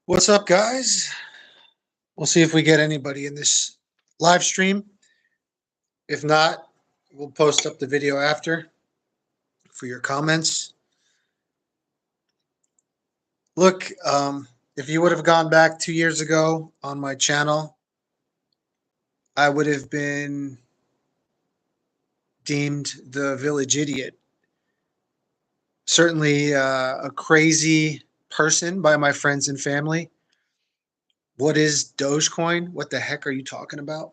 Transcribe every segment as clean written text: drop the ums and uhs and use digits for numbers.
What's up, guys? We'll see if we get anybody in this live stream. If not, we'll post up the video after for your comments. Look, if you would have gone back 2 years ago on my channel, I would have been deemed the village idiot. Certainly a crazy person by my friends and family. What is Dogecoin? What the heck are you talking about?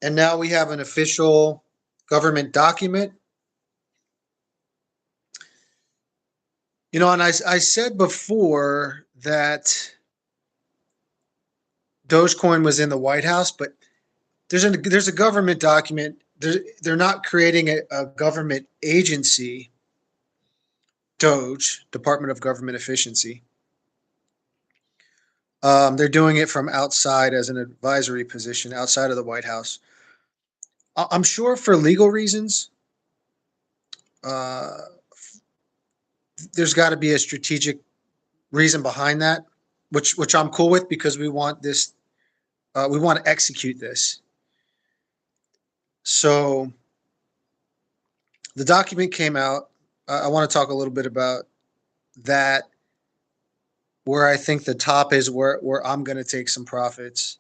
And now we have an official government document. And I said before that Dogecoin was in the White House, but there's a government document. They're not creating a government agency, Doge, Department of Government Efficiency. They're doing it from outside as an advisory position outside of the White House. I'm sure for legal reasons. There's got to be a strategic reason behind that, which I'm cool with because we want this. We want to execute this. So the document came out. I want to talk a little bit about that, where I think the top is where I'm going to take some profits.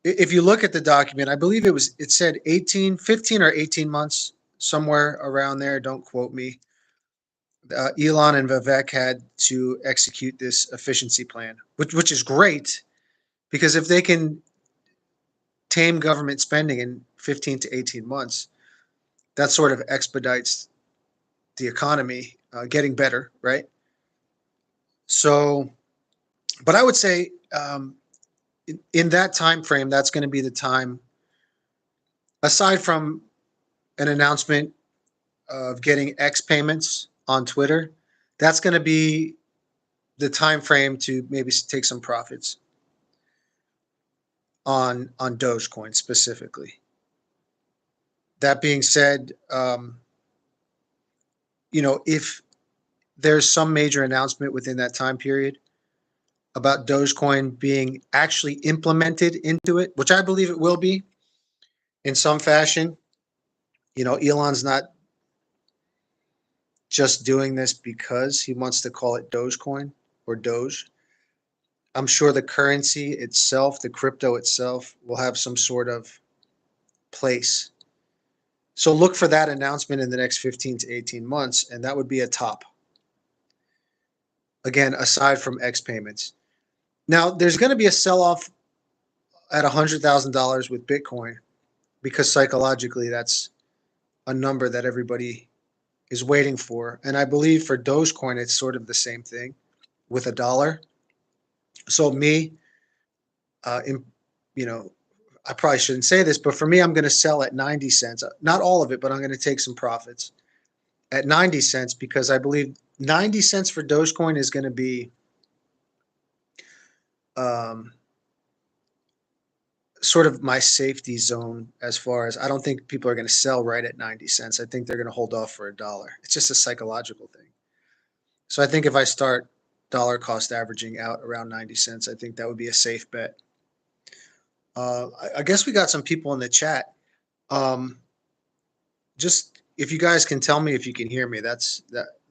If you look at the document, I believe it said 15 or 18 months, somewhere around there. Don't quote me. Elon and Vivek had to execute this efficiency plan, which is great, because if they can tame government spending in 15 to 18 months, that sort of expedites the economy getting better, right? So, but I would say in that time frame, that's going to be the time, aside from an announcement of getting X payments on Twitter, that's going to be the time frame to maybe take some profits on Dogecoin specifically. That being said, if there's some major announcement within that time period about Dogecoin being actually implemented into it, which I believe it will be in some fashion. Elon's not just doing this because he wants to call it Dogecoin or Doge. I'm sure the currency itself, the crypto itself, will have some sort of place. So look for that announcement in the next 15 to 18 months, and that would be a top. Again, aside from X payments. Now, there's going to be a sell-off at $100,000 with Bitcoin, because psychologically that's a number that everybody is waiting for. And I believe for Dogecoin, it's sort of the same thing with $1. So I probably shouldn't say this, but for me, I'm going to sell at 90 cents. Not all of it, but I'm going to take some profits at 90 cents, because I believe 90 cents for Dogecoin is going to be sort of my safety zone, as far as I don't think people are going to sell right at 90 cents. I think they're going to hold off for $1. It's just a psychological thing. So I think if I start dollar cost averaging out around 90 cents, I think that would be a safe bet. I guess we got some people in the chat. Just if you guys can tell me if you can hear me, that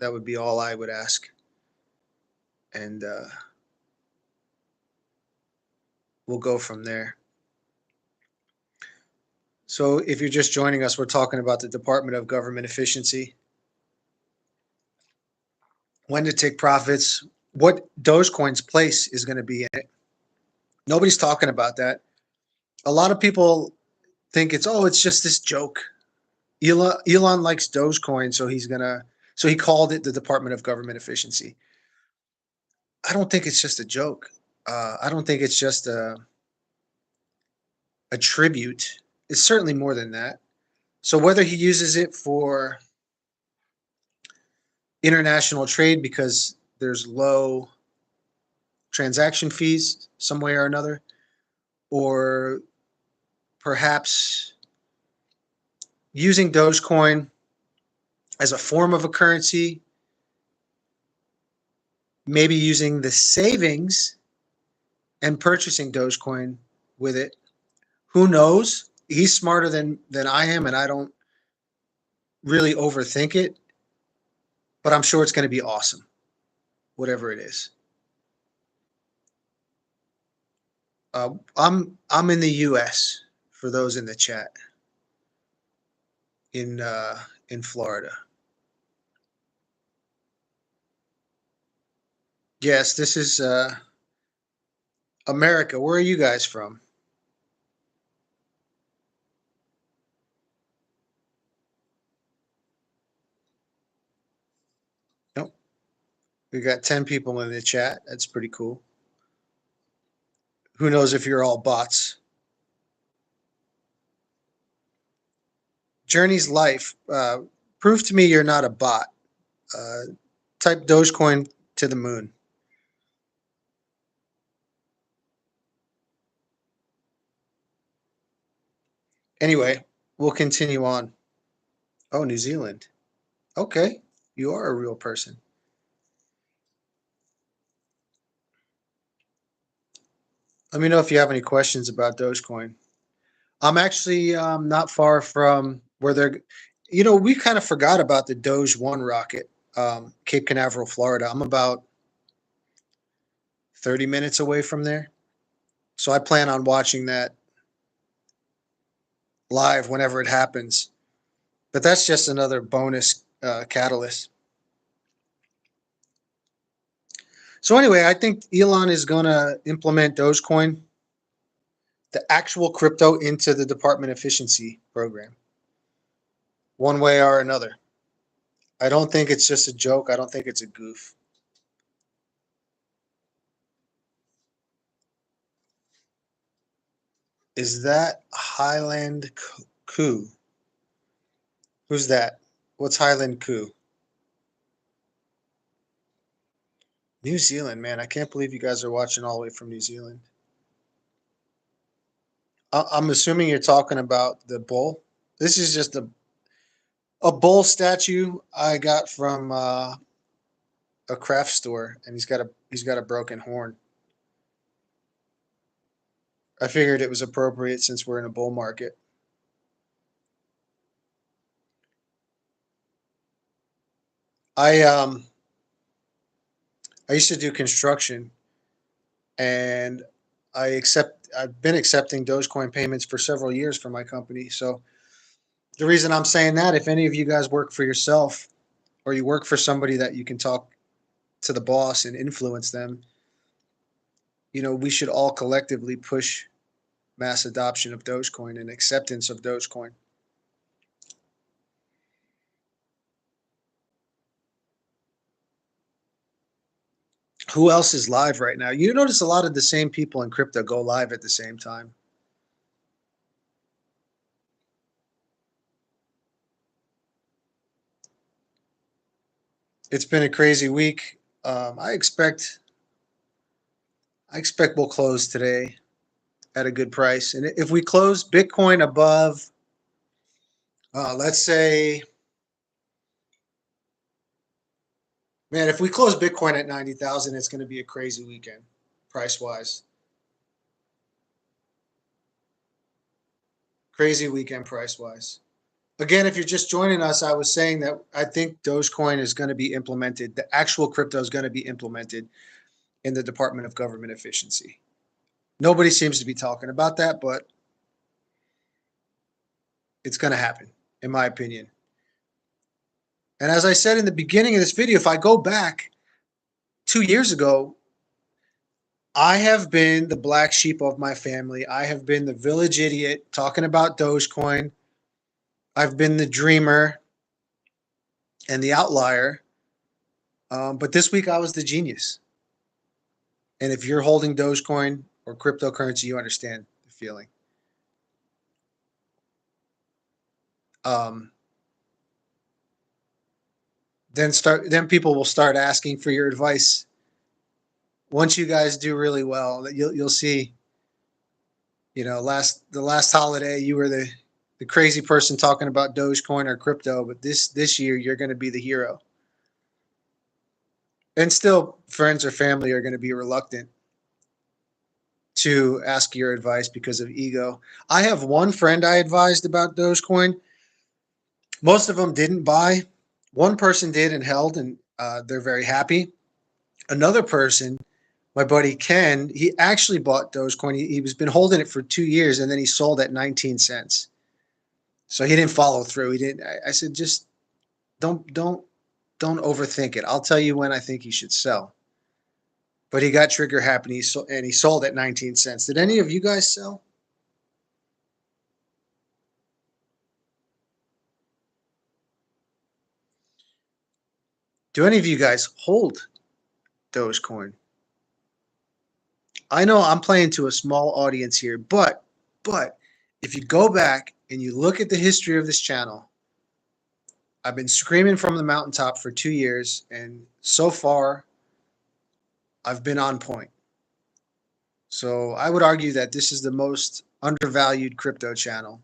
would be all I would ask. And we'll go from there. So if you're just joining us, we're talking about the Department of Government Efficiency. When to take profits, what Dogecoin's place is going to be in it. Nobody's talking about that. A lot of people think it's just this joke. Elon likes Dogecoin, so he called it the Department of Government Efficiency. I don't think it's just a joke. I don't think it's just a tribute. It's certainly more than that. So whether he uses it for international trade because there's low transaction fees some way or another, or perhaps using Dogecoin as a form of a currency maybe using the savings and purchasing Dogecoin with it. Who knows? He's smarter than I am, and I don't really overthink it. But I'm sure it's going to be awesome, whatever it is. I'm in the U.S. for those in the chat in Florida. Yes, this is America. Where are you guys from? Nope. We got 10 people in the chat. That's pretty cool. Who knows if you're all bots? Journey's life. Prove to me you're not a bot. Uh, type Dogecoin to the moon. Anyway, we'll continue on. Oh, New Zealand. Okay, you are a real person. Let me know if you have any questions about Dogecoin. I'm actually not far from where they're. We kind of forgot about the Doge One rocket, Cape Canaveral, Florida. I'm about 30 minutes away from there, so I plan on watching that live whenever it happens. But that's just another bonus catalyst. So anyway, I think Elon is going to implement Dogecoin, the actual crypto, into the Department Efficiency program, one way or another. I don't think it's just a joke. I don't think it's a goof. Is that Highland Coup? Who's that? What's Highland Coup? New Zealand, man. I can't believe you guys are watching all the way from New Zealand. I'm assuming you're talking about the bull. This is just a bull statue I got from a craft store, and he's got a broken horn. I figured it was appropriate since we're in a bull market. I um I used to do construction, and I've been accepting Dogecoin payments for several years for my company. So the reason I'm saying that, if any of you guys work for yourself or you work for somebody that you can talk to the boss and influence them, we should all collectively push mass adoption of Dogecoin and acceptance of Dogecoin. Who else is live right now? You notice a lot of the same people in crypto go live at the same time. It's been a crazy week. I expect we'll close today at a good price. And if we close Bitcoin above, let's say, man, if we close Bitcoin at 90,000, it's going to be a crazy weekend, price wise. Crazy weekend, price wise. Again, if you're just joining us, I was saying that I think Dogecoin is going to be implemented. The actual crypto is going to be implemented in the Department of Government Efficiency. Nobody seems to be talking about that, but it's going to happen, in my opinion. And as I said in the beginning of this video, if I go back 2 years ago, I have been the black sheep of my family. I have been the village idiot talking about Dogecoin. I've been the dreamer and the outlier. But this week I was the genius. And if you're holding Dogecoin or cryptocurrency, you understand the feeling. Um, then people will start asking for your advice. Once you guys do really well, you'll see. The last holiday you were the crazy person talking about Dogecoin or crypto, but this year you're going to be the hero. And still, friends or family are going to be reluctant to ask your advice because of ego. I have one friend I advised about Dogecoin. Most of them didn't buy. One person did and held, and they're very happy. Another person, my buddy Ken, he actually bought Dogecoin. He was been holding it for 2 years, and then he sold at 19 cents. So he didn't follow through. He didn't. I said, just don't overthink it. I'll tell you when I think you should sell. But he got trigger happy and he sold at 19 cents. Did any of you guys sell? Do any of you guys hold Dogecoin? I know I'm playing to a small audience here, but if you go back and you look at the history of this channel, I've been screaming from the mountaintop for 2 years, and so far I've been on point. So I would argue that this is the most undervalued crypto channel.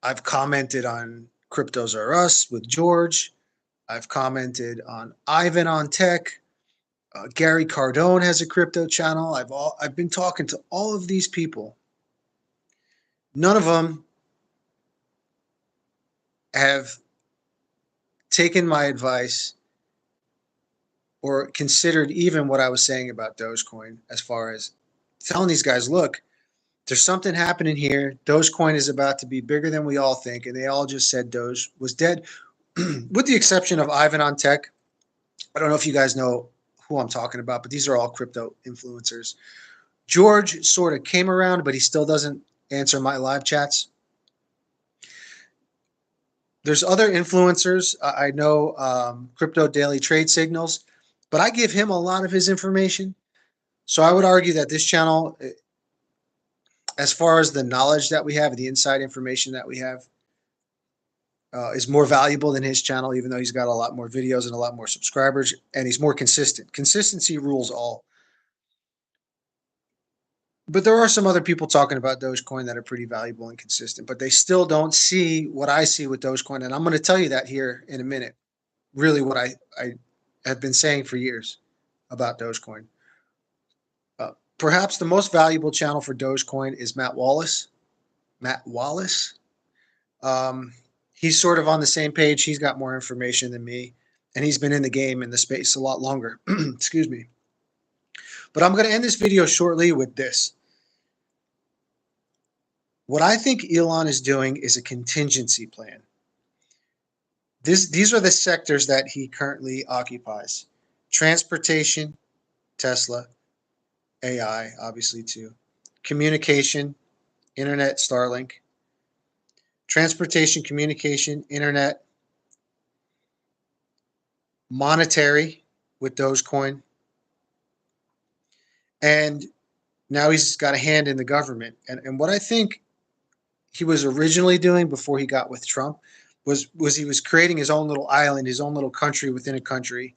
I've commented on Cryptos Are Us with George. I've commented on Ivan on Tech. Gary Cardone has a crypto channel. I've been talking to all of these people. None of them have taken my advice or considered even what I was saying about Dogecoin, as far as telling these guys, look, there's something happening here. Dogecoin is about to be bigger than we all think. And they all just said Doge was dead, with the exception of Ivan on Tech. I don't know if you guys know who I'm talking about, but these are all crypto influencers. George sort of came around, but he still doesn't answer my live chats. There's other influencers. I know Crypto Daily Trade Signals, but I give him a lot of his information. So I would argue that this channel, as far as the knowledge that we have, the inside information that we have, is more valuable than his channel, even though he's got a lot more videos and a lot more subscribers, and he's more consistent. Consistency rules all. But there are some other people talking about Dogecoin that are pretty valuable and consistent, but they still don't see what I see with Dogecoin. And I'm going to tell you that here in a minute, really what I have been saying for years about Dogecoin. Perhaps the most valuable channel for Dogecoin is Matt Wallace. Matt Wallace. Um, he's sort of on the same page. He's got more information than me, and he's been in the game in the space a lot longer. Excuse me. But I'm going to end this video shortly with this. What I think Elon is doing is a contingency plan. These are the sectors that he currently occupies: transportation, Tesla; AI, obviously, too; communication, internet, Starlink; transportation, communication, internet; monetary with Dogecoin; and now he's got a hand in the government. And what I think he was originally doing before he got with Trump was he was creating his own little island, his own little country within a country,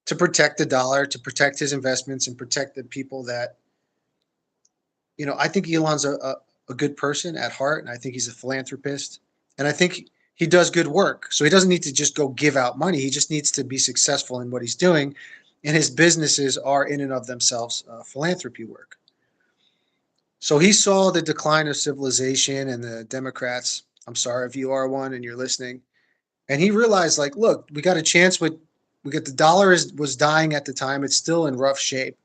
to protect the dollar, to protect his investments, and protect the people that, I think Elon's a good person at heart, and I think he's a philanthropist, and I think he does good work. So he doesn't need to just go give out money. He just needs to be successful in what he's doing, and his businesses are in and of themselves philanthropy work. So he saw the decline of civilization and the Democrats. I'm sorry if you are one and you're listening. And he realized, like, look, we got a chance with, we got the dollar was dying at the time. It's still in rough shape.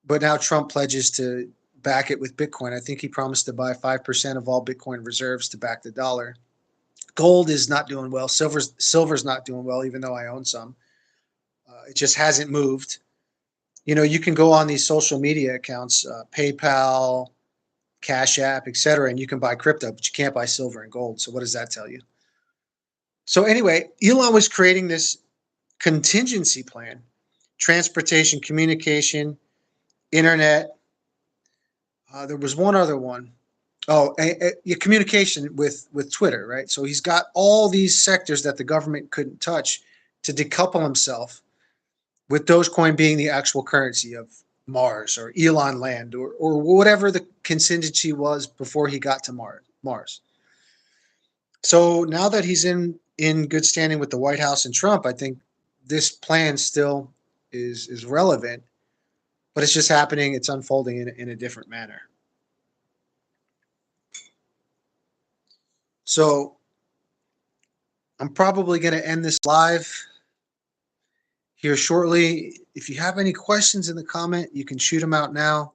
But now Trump pledges to back it with Bitcoin. I think he promised to buy 5% of all Bitcoin reserves to back the dollar. Gold is not doing well. Silver's not doing well, even though I own some. It just hasn't moved. You can go on these social media accounts, PayPal, Cash App, etc., and you can buy crypto, but you can't buy silver and gold. So what does that tell you? So anyway, Elon was creating this contingency plan: transportation, communication, internet. There was one other one. Oh, communication with Twitter, right? So he's got all these sectors that the government couldn't touch to decouple himself, with Dogecoin being the actual currency of Mars or Elon land, or whatever the contingency was before he got to Mars. So now that he's in good standing with the White House and Trump, I think this plan still is relevant, but it's just happening. It's unfolding in a different manner. So I'm probably going to end this live here shortly. If you have any questions in the comment, you can shoot them out now.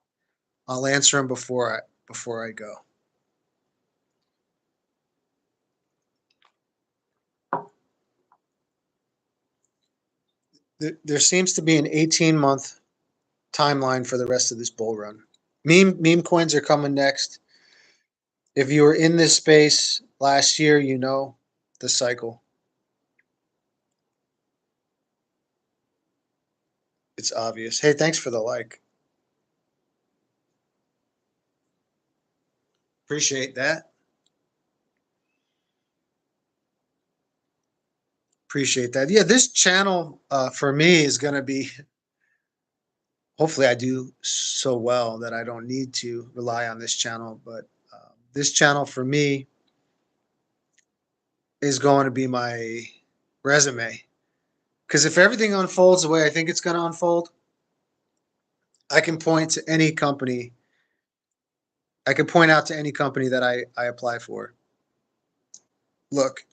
I'll answer them before I go. There seems to be an 18-month timeline for the rest of this bull run. Meme coins are coming next. If you were in this space last year, you know the cycle. It's obvious. Hey, thanks for the like. Appreciate that. Appreciate that. Yeah, this channel for me is going to be, hopefully I do so well that I don't need to rely on this channel, but this channel for me is going to be my resume. Because if everything unfolds the way I think it's going to unfold, I can point to any company. I can point out to any company that I apply for. Look,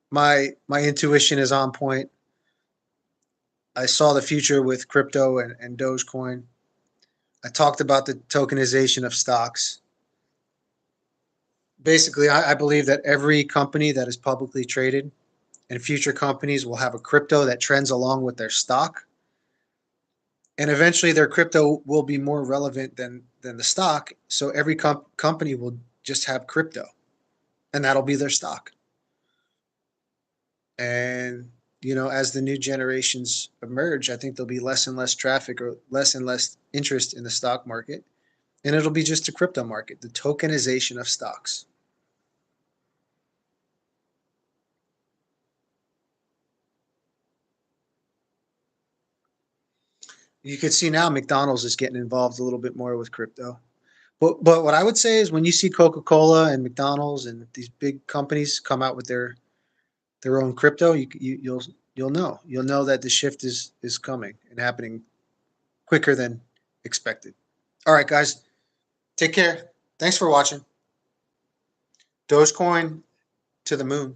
my intuition is on point. I saw the future with crypto and Dogecoin. I talked about the tokenization of stocks. Basically, I believe that every company that is publicly traded and future companies will have a crypto that trends along with their stock. And eventually their crypto will be more relevant than the stock. So every company will just have crypto and that'll be their stock. And, you know, as the new generations emerge, I think there'll be less and less traffic or less and less interest in the stock market. And it'll be just a crypto market, the tokenization of stocks. You can see now McDonald's is getting involved a little bit more with crypto. But what I would say is when you see Coca-Cola and McDonald's and these big companies come out with their own crypto, you'll know that the shift is coming and happening quicker than expected. All right, guys, take care. Thanks for watching. Dogecoin to the moon.